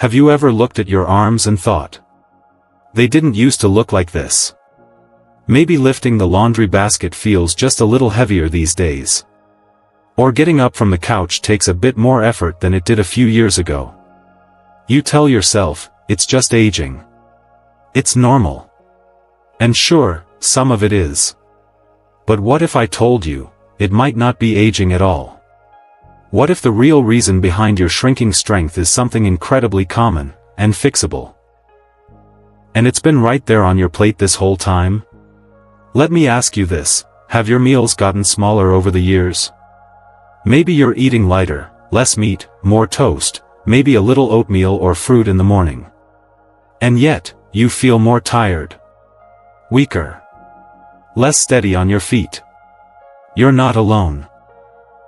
Have you ever looked at your arms and thought, they didn't used to look like this? Maybe lifting the laundry basket feels just a little heavier these days. Or getting up from the couch takes a bit more effort than it did a few years ago. You tell yourself, it's just aging. It's normal. And sure, some of it is. But what if I told you, it might not be aging at all? What if the real reason behind your shrinking strength is something incredibly common, and fixable? And it's been right there on your plate this whole time? Let me ask you this, have your meals gotten smaller over the years? Maybe you're eating lighter, less meat, more toast, maybe a little oatmeal or fruit in the morning. And yet, you feel more tired. Weaker. Less steady on your feet. You're not alone.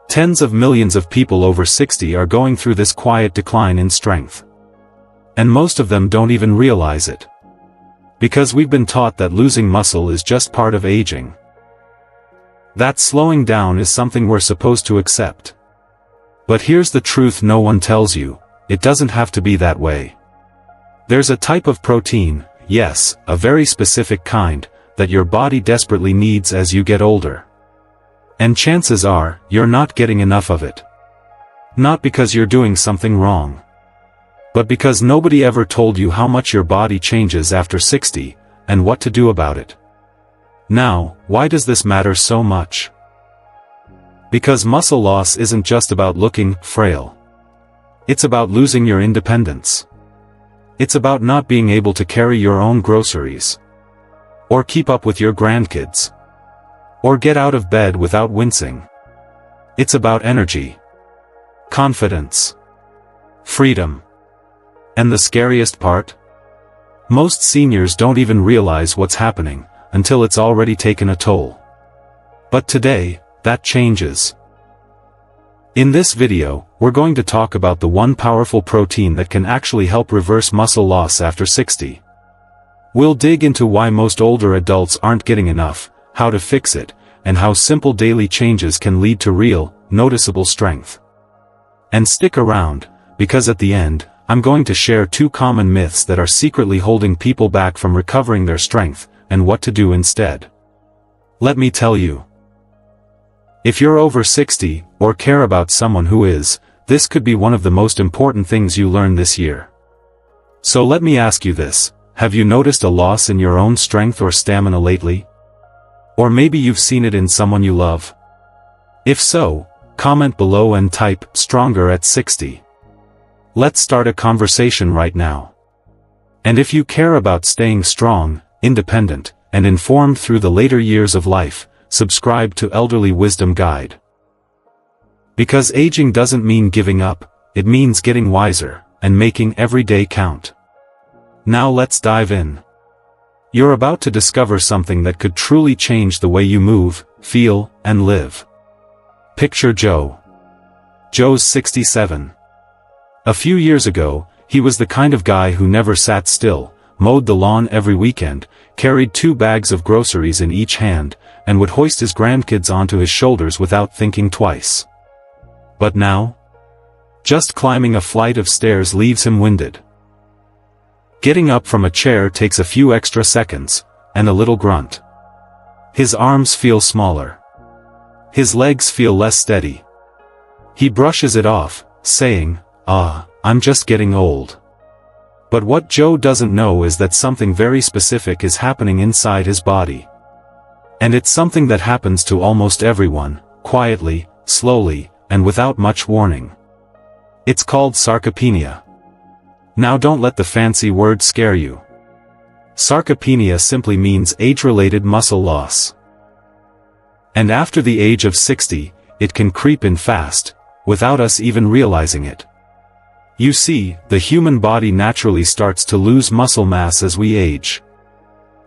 Tens of millions of people over 60 are going through this quiet decline in strength. And most of them don't even realize it. Because we've been taught that losing muscle is just part of aging. That slowing down is something we're supposed to accept. But here's the truth no one tells you, it doesn't have to be that way. There's a type of protein, yes, a very specific kind, that your body desperately needs as you get older. And chances are, you're not getting enough of it. Not because you're doing something wrong. But because nobody ever told you how much your body changes after 60, and what to do about it. Now, why does this matter so much? Because muscle loss isn't just about looking frail. It's about losing your independence. It's about not being able to carry your own groceries. Or keep up with your grandkids. Or get out of bed without wincing. It's about energy. Confidence. Freedom. And the scariest part? Most seniors don't even realize what's happening, until it's already taken a toll. But today, that changes. In this video, we're going to talk about the one powerful protein that can actually help reverse muscle loss after 60. We'll dig into why most older adults aren't getting enough, how to fix it, and how simple daily changes can lead to real, noticeable strength. And stick around, because at the end, I'm going to share 2 common myths that are secretly holding people back from recovering their strength, and what to do instead. Let me tell you. If you're over 60, or care about someone who is, this could be one of the most important things you learn this year. So let me ask you this, have you noticed a loss in your own strength or stamina lately? Or maybe you've seen it in someone you love? If so, comment below and type, stronger at 60. Let's start a conversation right now. And if you care about staying strong, independent, and informed through the later years of life, subscribe to Elderly Wisdom Guide. Because aging doesn't mean giving up, it means getting wiser, and making every day count. Now let's dive in. You're about to discover something that could truly change the way you move, feel, and live. Picture Joe. Joe's 67. A few years ago, he was the kind of guy who never sat still, mowed the lawn every weekend, carried 2 bags of groceries in each hand, and would hoist his grandkids onto his shoulders without thinking twice. But now? Just climbing a flight of stairs leaves him winded. Getting up from a chair takes a few extra seconds, and a little grunt. His arms feel smaller. His legs feel less steady. He brushes it off, saying, I'm just getting old. But what Joe doesn't know is that something very specific is happening inside his body. And it's something that happens to almost everyone, quietly, slowly, and without much warning. It's called sarcopenia. Now don't let the fancy word scare you. Sarcopenia simply means age-related muscle loss. And after the age of 60, it can creep in fast, without us even realizing it. You see, the human body naturally starts to lose muscle mass as we age.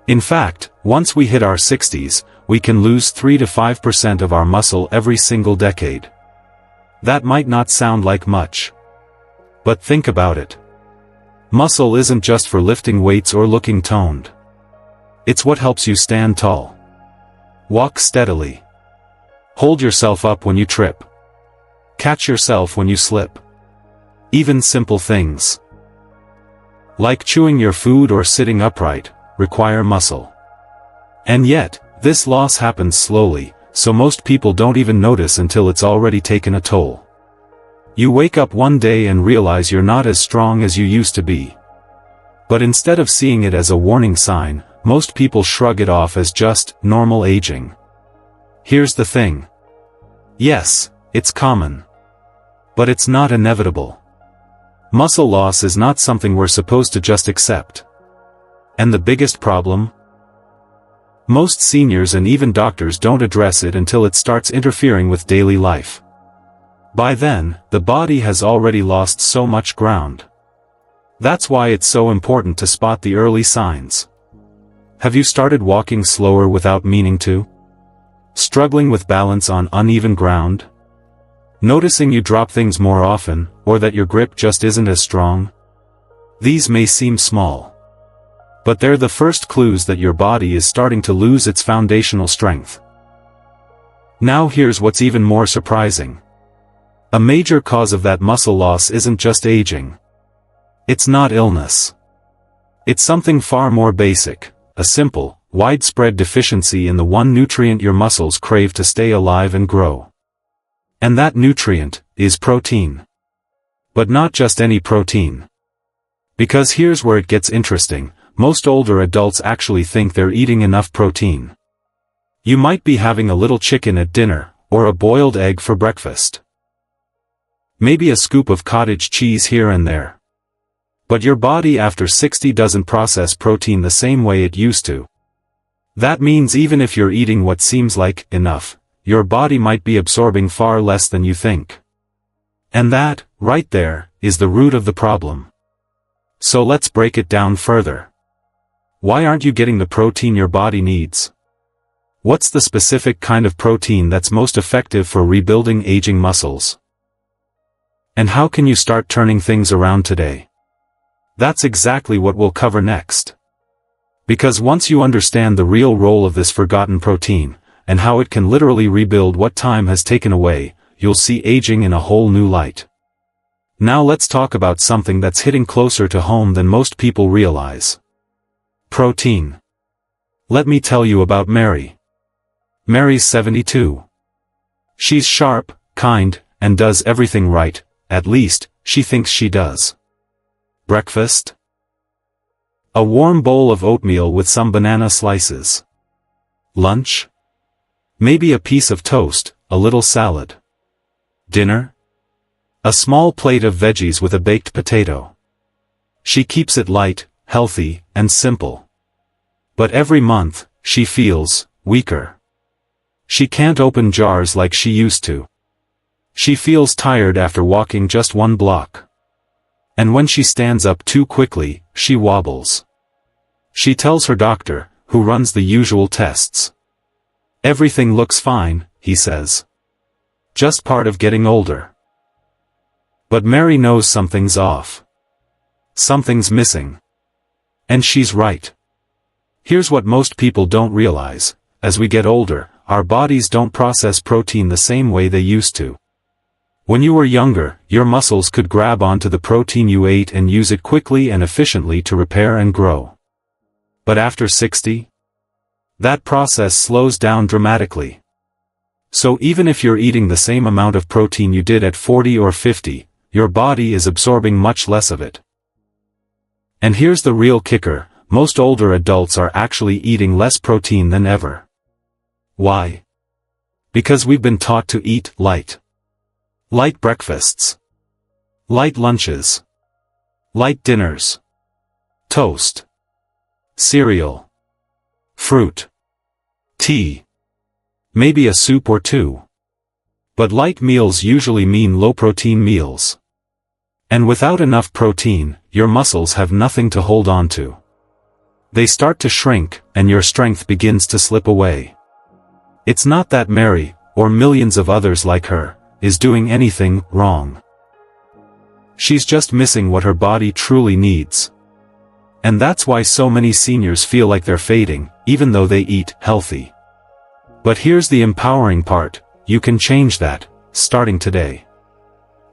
In fact, once we hit our 60s, we can lose 3 to 5% of our muscle every single decade. That might not sound like much. But think about it. Muscle isn't just for lifting weights or looking toned. It's what helps you stand tall. Walk steadily. Hold yourself up when you trip. Catch yourself when you slip. Even simple things. like chewing your food or sitting upright, require muscle. And yet, this loss happens slowly, so most people don't even notice until it's already taken a toll. You wake up one day and realize you're not as strong as you used to be. But instead of seeing it as a warning sign, most people shrug it off as just normal aging. Here's the thing. Yes, it's common. But it's not inevitable. Muscle loss is not something we're supposed to just accept. And the biggest problem? Most seniors and even doctors don't address it until it starts interfering with daily life. By then, the body has already lost so much ground. That's why it's so important to spot the early signs. Have you started walking slower without meaning to? Struggling with balance on uneven ground? Noticing you drop things more often, or that your grip just isn't as strong? These may seem small. But they're the first clues that your body is starting to lose its foundational strength. Now here's what's even more surprising. A major cause of that muscle loss isn't just aging. It's not illness. It's something far more basic, a simple, widespread deficiency in the one nutrient your muscles crave to stay alive and grow. And that nutrient is protein. But not just any protein. Because here's where it gets interesting. Most older adults actually think they're eating enough protein. You might be having a little chicken at dinner, or a boiled egg for breakfast. Maybe a scoop of cottage cheese here and there. But your body after 60 doesn't process protein the same way it used to. That means even if you're eating what seems like enough, your body might be absorbing far less than you think. And that, right there, is the root of the problem. So let's break it down further. Why aren't you getting the protein your body needs? What's the specific kind of protein that's most effective for rebuilding aging muscles? And how can you start turning things around today? That's exactly what we'll cover next. Because once you understand the real role of this forgotten protein, and how it can literally rebuild what time has taken away, you'll see aging in a whole new light. Now let's talk about something that's hitting closer to home than most people realize. Protein. Let me tell you about Mary. Mary's 72. She's sharp, kind, and does everything right, at least, she thinks she does. Breakfast? A warm bowl of oatmeal with some banana slices. Lunch? Maybe a piece of toast, a little salad. Dinner? A small plate of veggies with a baked potato. She keeps it light, healthy, and simple. But every month, she feels weaker. She can't open jars like she used to. She feels tired after walking just one block. And when she stands up too quickly, she wobbles. She tells her doctor, who runs the usual tests. Everything looks fine, he says. Just part of getting older. But Mary knows something's off. Something's missing. And she's right. Here's what most people don't realize. As we get older, our bodies don't process protein the same way they used to. When you were younger, your muscles could grab onto the protein you ate and use it quickly and efficiently to repair and grow. But after 60? That process slows down dramatically. So even if you're eating the same amount of protein you did at 40 or 50, your body is absorbing much less of it. And here's the real kicker, most older adults are actually eating less protein than ever. Why? Because we've been taught to eat light. Light breakfasts. Light lunches. Light dinners. Toast. Cereal. Fruit. Tea. Maybe a soup or two. But light meals usually mean low-protein meals. And without enough protein, your muscles have nothing to hold on to. They start to shrink, and your strength begins to slip away. It's not that Mary, or millions of others like her, is doing anything wrong. She's just missing what her body truly needs. And that's why so many seniors feel like they're fading, even though they eat healthy. But here's the empowering part, you can change that, starting today.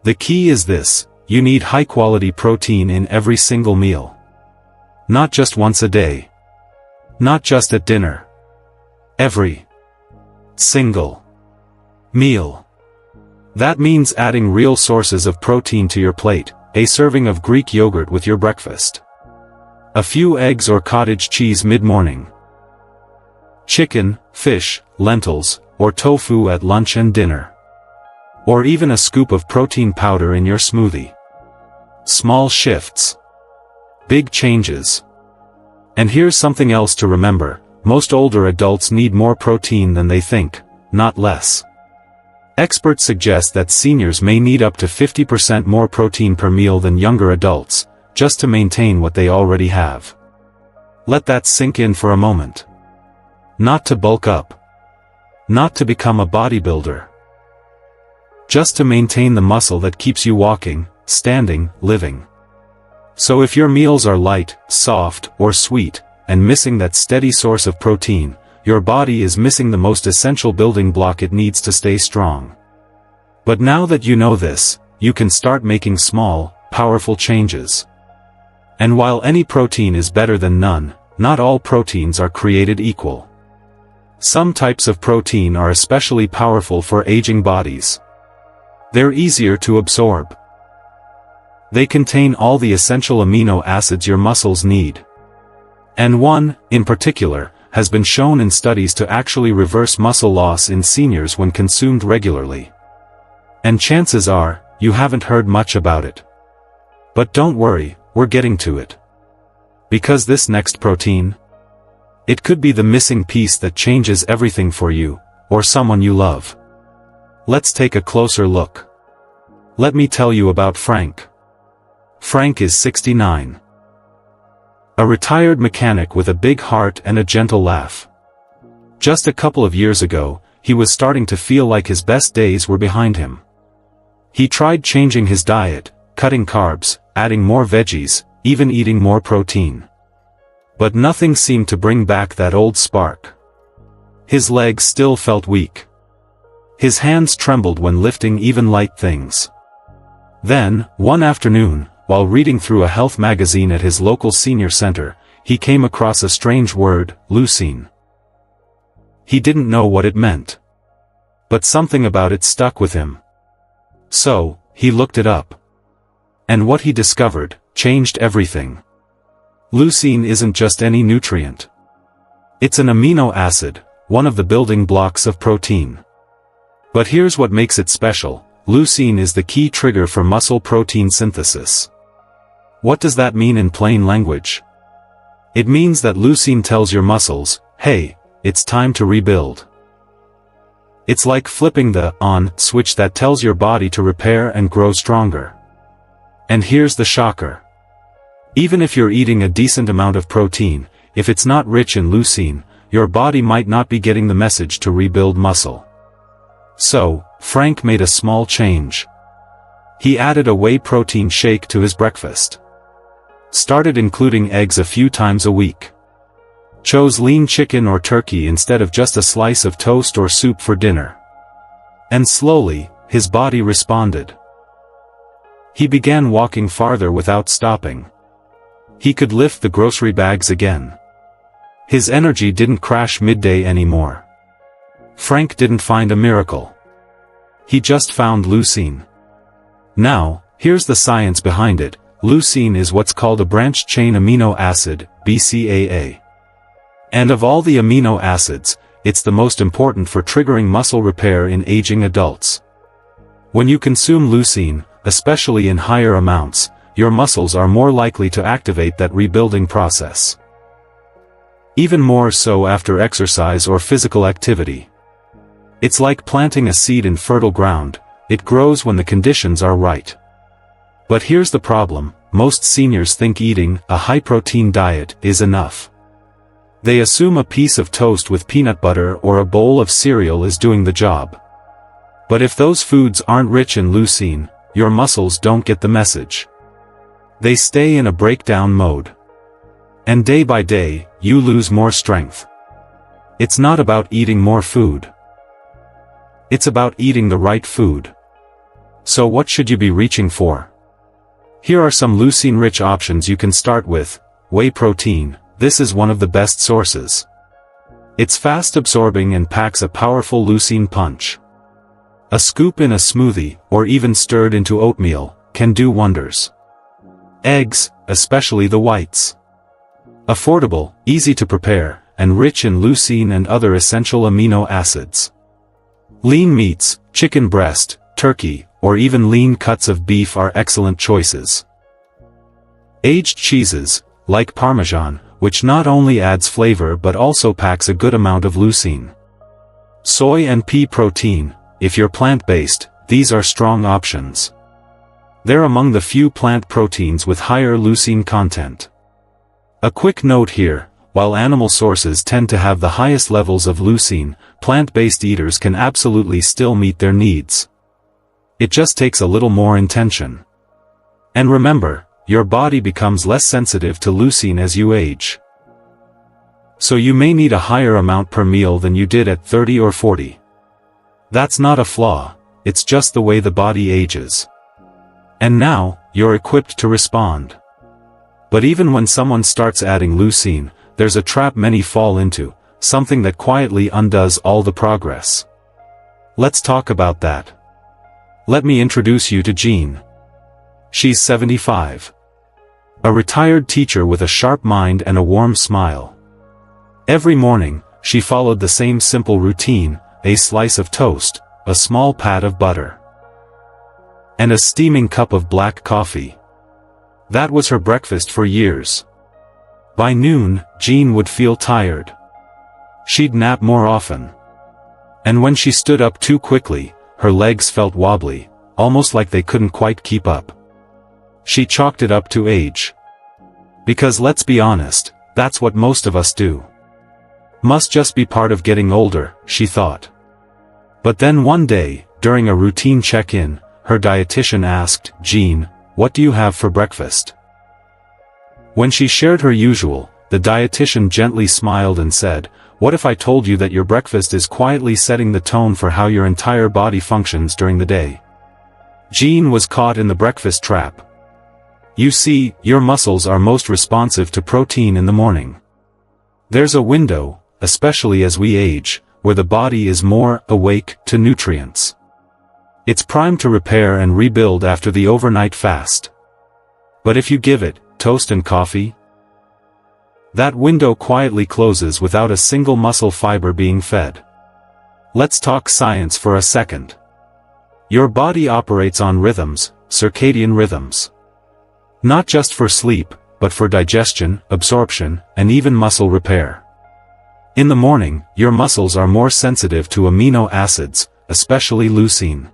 The key is this, you need high-quality protein in every single meal. Not just once a day. Not just at dinner. Every single meal. That means adding real sources of protein to your plate, a serving of Greek yogurt with your breakfast. A few eggs or cottage cheese mid-morning. Chicken, fish, lentils, or tofu at lunch and dinner. Or even a scoop of protein powder in your smoothie. Small shifts. Big changes. And here's something else to remember, most older adults need more protein than they think, not less. Experts suggest that seniors may need up to 50% more protein per meal than younger adults, just to maintain what they already have. Let that sink in for a moment. Not to bulk up. Not to become a bodybuilder. Just to maintain the muscle that keeps you walking, standing, living. So if your meals are light, soft, or sweet, and missing that steady source of protein, your body is missing the most essential building block it needs to stay strong. But now that you know this, you can start making small, powerful changes. And while any protein is better than none, not all proteins are created equal. Some types of protein are especially powerful for aging bodies. They're easier to absorb. They contain all the essential amino acids your muscles need. And one, in particular, has been shown in studies to actually reverse muscle loss in seniors when consumed regularly. And chances are, you haven't heard much about it. But don't worry, we're getting to it. Because this next protein, it could be the missing piece that changes everything for you, or someone you love. Let's take a closer look. Let me tell you about Frank. Frank is 69. A retired mechanic with a big heart and a gentle laugh. Just a couple of years ago, he was starting to feel like his best days were behind him. He tried changing his diet, cutting carbs, adding more veggies, even eating more protein. But nothing seemed to bring back that old spark. His legs still felt weak. His hands trembled when lifting even light things. Then, one afternoon, while reading through a health magazine at his local senior center, he came across a strange word, leucine. He didn't know what it meant. But something about it stuck with him. So, he looked it up. And what he discovered changed everything. Leucine isn't just any nutrient. It's an amino acid, one of the building blocks of protein. But here's what makes it special. Leucine is the key trigger for muscle protein synthesis. What does that mean in plain language? It means that leucine tells your muscles, hey, it's time to rebuild. It's like flipping the on switch that tells your body to repair and grow stronger. And here's the shocker. Even if you're eating a decent amount of protein, if it's not rich in leucine, your body might not be getting the message to rebuild muscle. So, Frank made a small change. He added a whey protein shake to his breakfast. Started including eggs a few times a week. Chose lean chicken or turkey instead of just a slice of toast or soup for dinner. And slowly, his body responded. He began walking farther without stopping. He could lift the grocery bags again. His energy didn't crash midday anymore. Frank didn't find a miracle. He just found leucine. Now, here's the science behind it. Leucine is what's called a branched-chain amino acid, BCAA. And of all the amino acids, it's the most important for triggering muscle repair in aging adults. When you consume leucine, especially in higher amounts, your muscles are more likely to activate that rebuilding process. Even more so after exercise or physical activity. It's like planting a seed in fertile ground, it grows when the conditions are right. But here's the problem, most seniors think eating a high-protein diet is enough. They assume a piece of toast with peanut butter or a bowl of cereal is doing the job. But if those foods aren't rich in leucine, your muscles don't get the message. They stay in a breakdown mode. And day by day, you lose more strength. It's not about eating more food. It's about eating the right food. So what should you be reaching for? Here are some leucine-rich options you can start with. whey protein. This is one of the best sources. It's fast absorbing and packs a powerful leucine punch. A scoop in a smoothie, or even stirred into oatmeal, can do wonders. Eggs, especially the whites. Affordable, easy to prepare, and rich in leucine and other essential amino acids. Lean meats, chicken breast, turkey, or even lean cuts of beef are excellent choices. Aged cheeses, like Parmesan, which not only adds flavor but also packs a good amount of leucine. Soy and pea protein, if you're plant-based, these are strong options. They're among the few plant proteins with higher leucine content. A quick note here, while animal sources tend to have the highest levels of leucine, plant-based eaters can absolutely still meet their needs. It just takes a little more intention. And remember, your body becomes less sensitive to leucine as you age. So you may need a higher amount per meal than you did at 30 or 40. That's not a flaw, it's just the way the body ages. And now, you're equipped to respond. But even when someone starts adding leucine, there's a trap many fall into, something that quietly undoes all the progress. Let's talk about that. Let me introduce you to Jean. She's 75. A retired teacher with a sharp mind and a warm smile. Every morning, she followed the same simple routine: a slice of toast, a small pat of butter, and a steaming cup of black coffee. That was her breakfast for years. By noon, Jean would feel tired. She'd nap more often. And when she stood up too quickly, her legs felt wobbly, almost like they couldn't quite keep up. She chalked it up to age. Because let's be honest, that's what most of us do. Must just be part of getting older, she thought. But then one day, during a routine check-in, her dietitian asked, "Jean, what do you have for breakfast?" When she shared her usual, the dietitian gently smiled and said, "What if I told you that your breakfast is quietly setting the tone for how your entire body functions during the day?" Jean was caught in the breakfast trap. You see, your muscles are most responsive to protein in the morning. There's a window, especially as we age, where the body is more awake to nutrients. It's primed to repair and rebuild after the overnight fast. But if you give it toast and coffee, that window quietly closes without a single muscle fiber being fed. Let's talk science for a second. Your body operates on rhythms, circadian rhythms. Not just for sleep, but for digestion, absorption, and even muscle repair. In the morning, your muscles are more sensitive to amino acids, especially leucine.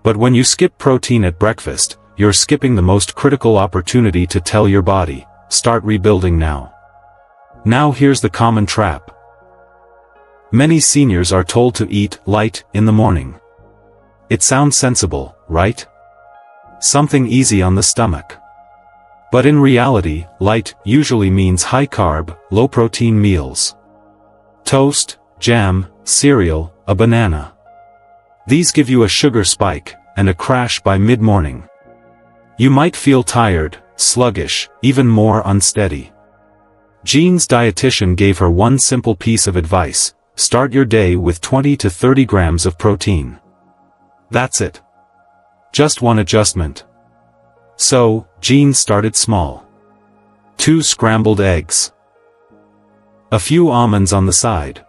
But when you skip protein at breakfast, you're skipping the most critical opportunity to tell your body, start rebuilding now. Now here's the common trap. Many seniors are told to eat light in the morning. It sounds sensible, right? Something easy on the stomach. But in reality, light usually means high-carb, low-protein meals. Toast, jam, cereal, a banana. These give you a sugar spike, and a crash by mid-morning. You might feel tired, sluggish, even more unsteady. Jean's dietitian gave her one simple piece of advice: start your day with 20 to 30 grams of protein. That's it. Just one adjustment. So, Jean started small. 2 scrambled eggs. A few almonds on the side.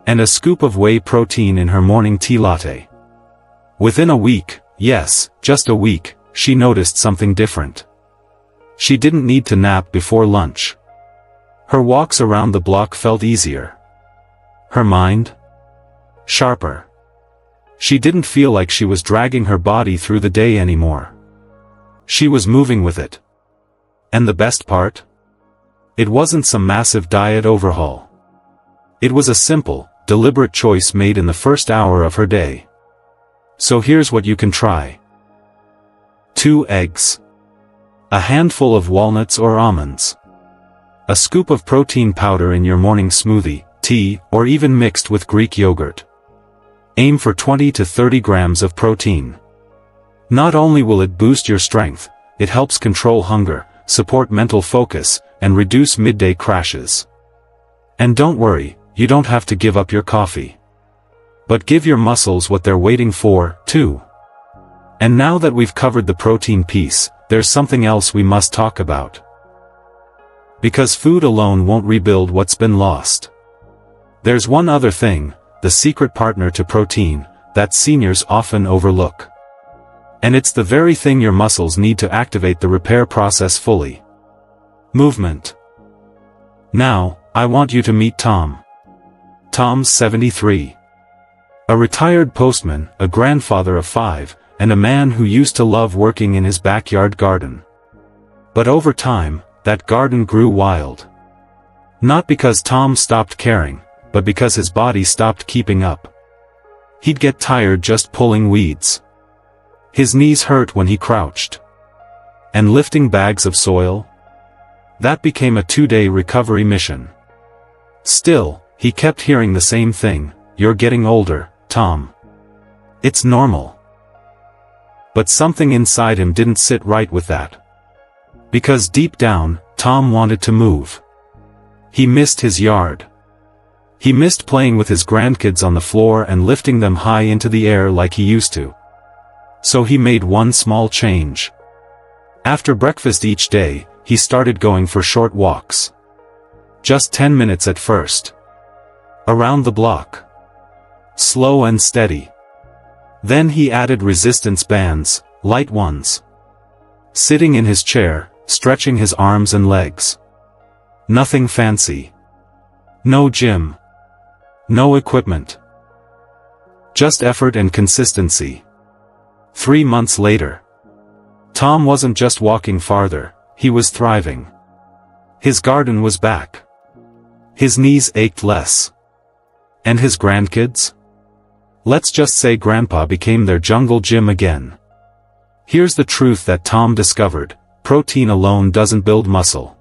And a scoop of whey protein in her morning tea latte. Within a week, yes, just a week, she noticed something different. She didn't need to nap before lunch. Her walks around the block felt easier. Her mind? Sharper. She didn't feel like she was dragging her body through the day anymore. She was moving with it. And the best part? It wasn't some massive diet overhaul. It was a simple, deliberate choice made in the first hour of her day. So here's what you can try. 2 eggs. A handful of walnuts or almonds. A scoop of protein powder in your morning smoothie, tea, or even mixed with Greek yogurt. Aim for 20 to 30 grams of protein. Not only will it boost your strength, it helps control hunger, support mental focus, and reduce midday crashes. And don't worry, you don't have to give up your coffee. But give your muscles what they're waiting for, too. And now that we've covered the protein piece, there's something else we must talk about. Because food alone won't rebuild what's been lost. There's one other thing, the secret partner to protein, that seniors often overlook. And it's the very thing your muscles need to activate the repair process fully. Movement. Now, I want you to meet Tom. Tom's 73. A retired postman, a grandfather of 5, and a man who used to love working in his backyard garden. But over time, that garden grew wild. Not because Tom stopped caring, but because his body stopped keeping up. He'd get tired just pulling weeds. His knees hurt when he crouched. And lifting bags of soil? That became a 2-day recovery mission. Still, he kept hearing the same thing, "You're getting older, Tom. It's normal." But something inside him didn't sit right with that. Because deep down, Tom wanted to move. He missed his yard. He missed playing with his grandkids on the floor and lifting them high into the air like he used to. So he made one small change. After breakfast each day, he started going for short walks. Just 10 minutes at first. Around the block. Slow and steady. Then he added resistance bands, light ones. Sitting in his chair, stretching his arms and legs. Nothing fancy. No gym. No equipment. Just effort and consistency. 3 months later. Tom wasn't just walking farther, he was thriving. His garden was back. His knees ached less. And his grandkids? Let's just say Grandpa became their jungle gym again. Here's the truth that Tom discovered: protein alone doesn't build muscle.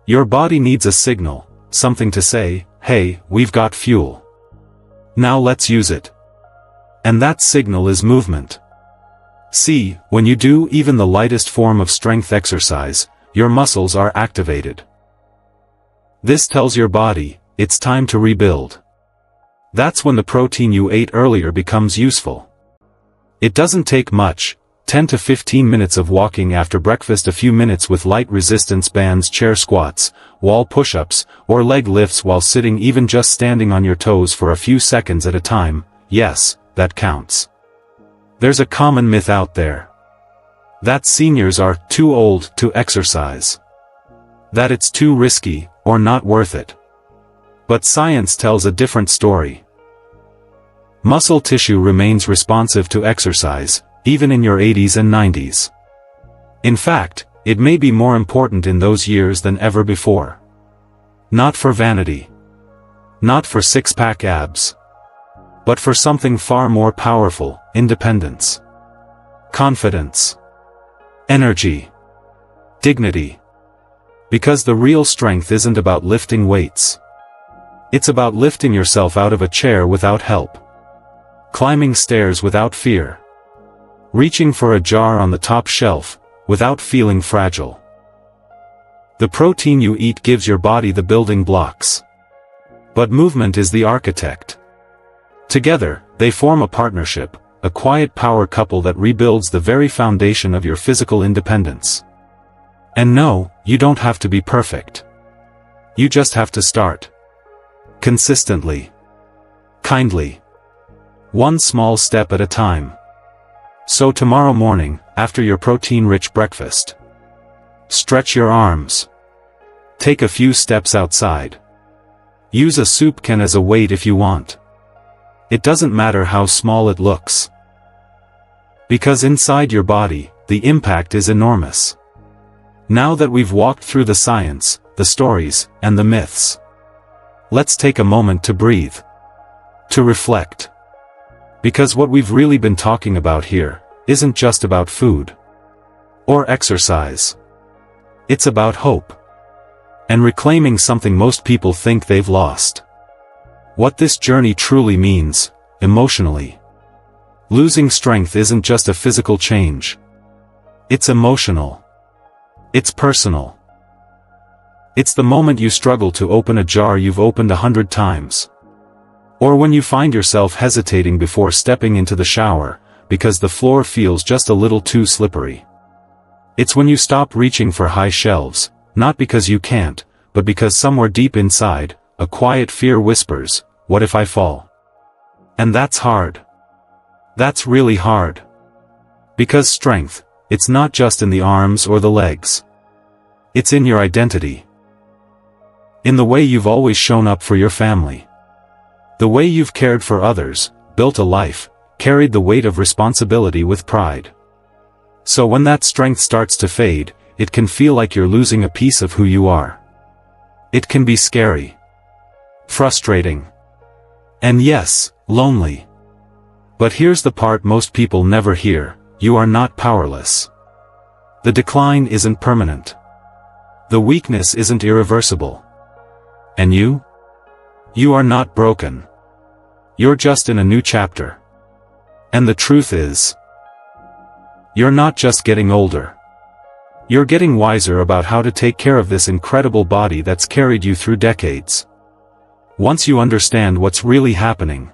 Your body needs a signal, something to say, "Hey, we've got fuel. Now let's use it." And that signal is movement. See, when you do even the lightest form of strength exercise, your muscles are activated. This tells your body, it's time to rebuild. That's when the protein you ate earlier becomes useful. It doesn't take much, 10 to 15 minutes of walking after breakfast, a few minutes with light resistance bands, chair squats, wall push-ups, or leg lifts while sitting, even just standing on your toes for a few seconds at a time. Yes, that counts. There's a common myth out there. That seniors are too old to exercise. That it's too risky, or not worth it. But science tells a different story. Muscle tissue remains responsive to exercise, even in your 80s and 90s. In fact, it may be more important in those years than ever before. Not for vanity. Not for six-pack abs. But for something far more powerful: independence. Confidence. Energy. Dignity. Because the real strength isn't about lifting weights. It's about lifting yourself out of a chair without help. Climbing stairs without fear. Reaching for a jar on the top shelf, without feeling fragile. The protein you eat gives your body the building blocks. But movement is the architect. Together, they form a partnership, a quiet power couple that rebuilds the very foundation of your physical independence. And no, you don't have to be perfect. You just have to start. Consistently. Kindly. One small step at a time. So tomorrow morning, after your protein-rich breakfast, stretch your arms. Take a few steps outside. Use a soup can as a weight if you want. It doesn't matter how small it looks. Because inside your body, the impact is enormous. Now that we've walked through the science, the stories, and the myths, let's take a moment to breathe. To reflect. Because what we've really been talking about here isn't just about food or exercise. It's about hope. And reclaiming something most people think they've lost. What this journey truly means, emotionally. Losing strength isn't just a physical change. It's emotional. It's personal. It's the moment you struggle to open a jar you've opened 100 times. Or when you find yourself hesitating before stepping into the shower, because the floor feels just a little too slippery. It's when you stop reaching for high shelves, not because you can't, but because somewhere deep inside, a quiet fear whispers, "What if I fall?" And that's hard. That's really hard. Because strength, it's not just in the arms or the legs. It's in your identity. In the way you've always shown up for your family. The way you've cared for others, built a life, carried the weight of responsibility with pride. So when that strength starts to fade, it can feel like you're losing a piece of who you are. It can be scary. Frustrating. And yes, lonely. But here's the part most people never hear: you are not powerless. The decline isn't permanent. The weakness isn't irreversible. And you? You are not broken. You're just in a new chapter. And the truth is, you're not just getting older. You're getting wiser about how to take care of this incredible body that's carried you through decades. Once you understand what's really happening,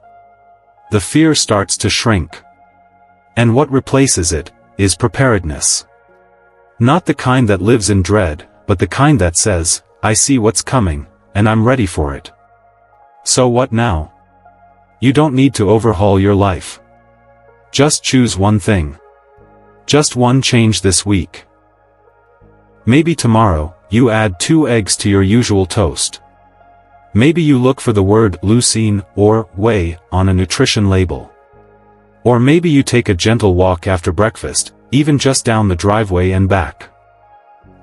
the fear starts to shrink. And what replaces it is preparedness. Not the kind that lives in dread, but the kind that says, "I see what's coming, and I'm ready for it." So what now? You don't need to overhaul your life. Just choose one thing. Just one change this week. Maybe tomorrow, you add 2 eggs to your usual toast. Maybe you look for the word leucine or whey on a nutrition label. Or maybe you take a gentle walk after breakfast, even just down the driveway and back.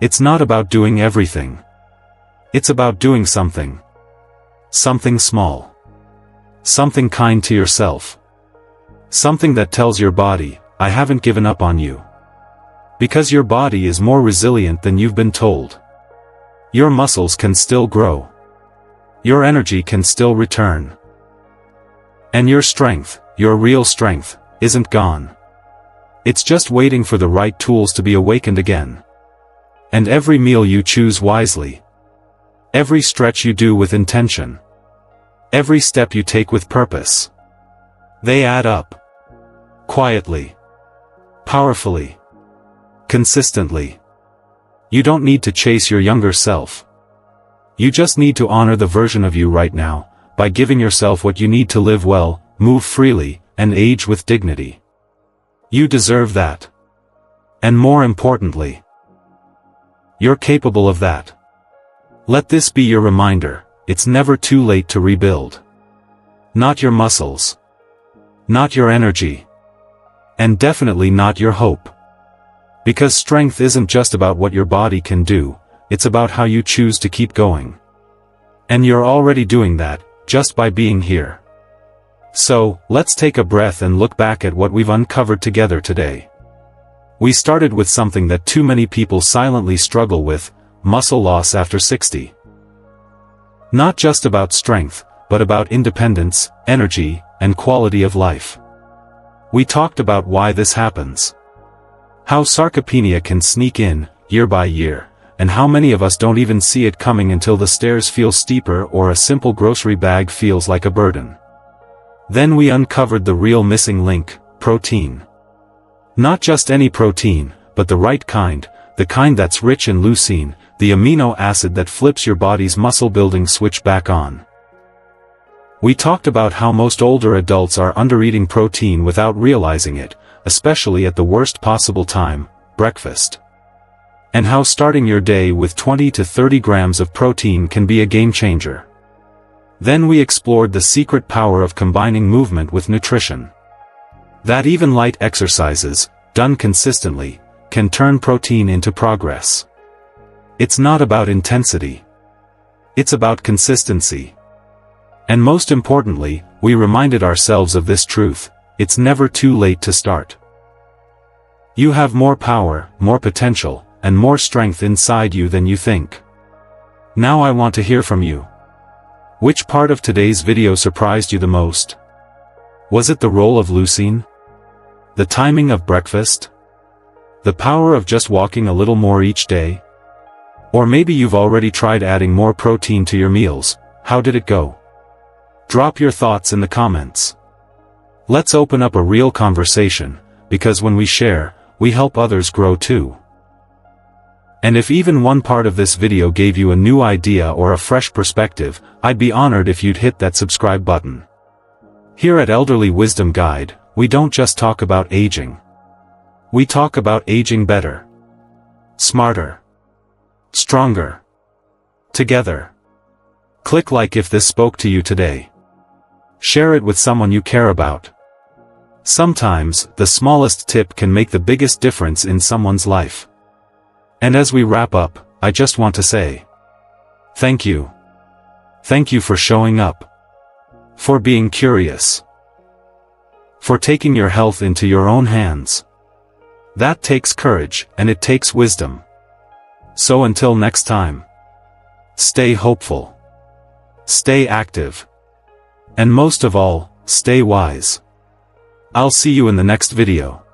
It's not about doing everything. It's about doing something. Something small. Something kind to yourself. Something that tells your body, "I haven't given up on you." Because your body is more resilient than you've been told. Your muscles can still grow. Your energy can still return. And your strength, your real strength, isn't gone. It's just waiting for the right tools to be awakened again. And every meal you choose wisely. Every stretch you do with intention. Every step you take with purpose. They add up. Quietly. Powerfully. Consistently. You don't need to chase your younger self. You just need to honor the version of you right now, by giving yourself what you need to live well, move freely, and age with dignity. You deserve that. And more importantly, you're capable of that. Let this be your reminder: it's never too late to rebuild. Not your muscles. Not your energy. And definitely not your hope. Because strength isn't just about what your body can do, it's about how you choose to keep going. And you're already doing that, just by being here. So, let's take a breath and look back at what we've uncovered together today. We started with something that too many people silently struggle with: muscle loss after 60. Not just about strength, but about independence, energy, and quality of life. We talked about why this happens. How sarcopenia can sneak in, year by year, and how many of us don't even see it coming until the stairs feel steeper or a simple grocery bag feels like a burden. Then we uncovered the real missing link: protein. Not just any protein, but the right kind, the kind that's rich in leucine, the amino acid that flips your body's muscle-building switch back on. We talked about how most older adults are undereating protein without realizing it, especially at the worst possible time, breakfast. And how starting your day with 20 to 30 grams of protein can be a game-changer. Then we explored the secret power of combining movement with nutrition. That even light exercises, done consistently, can turn protein into progress. It's not about intensity. It's about consistency. And most importantly, we reminded ourselves of this truth: it's never too late to start. You have more power, more potential, and more strength inside you than you think. Now I want to hear from you. Which part of today's video surprised you the most? Was it the role of leucine? The timing of breakfast? The power of just walking a little more each day? Or maybe you've already tried adding more protein to your meals. How did it go? Drop your thoughts in the comments. Let's open up a real conversation, because when we share, we help others grow too. And if even one part of this video gave you a new idea or a fresh perspective, I'd be honored if you'd hit that subscribe button. Here at Elderly Wisdom Guide, we don't just talk about aging. We talk about aging better, smarter, stronger, together. Click like if this spoke to you today. Share it with someone you care about. Sometimes, the smallest tip can make the biggest difference in someone's life. And as we wrap up, I just want to say, thank you. Thank you for showing up. For being curious. For taking your health into your own hands. That takes courage, and it takes wisdom. So until next time, stay hopeful. Stay active. And most of all, stay wise. I'll see you in the next video.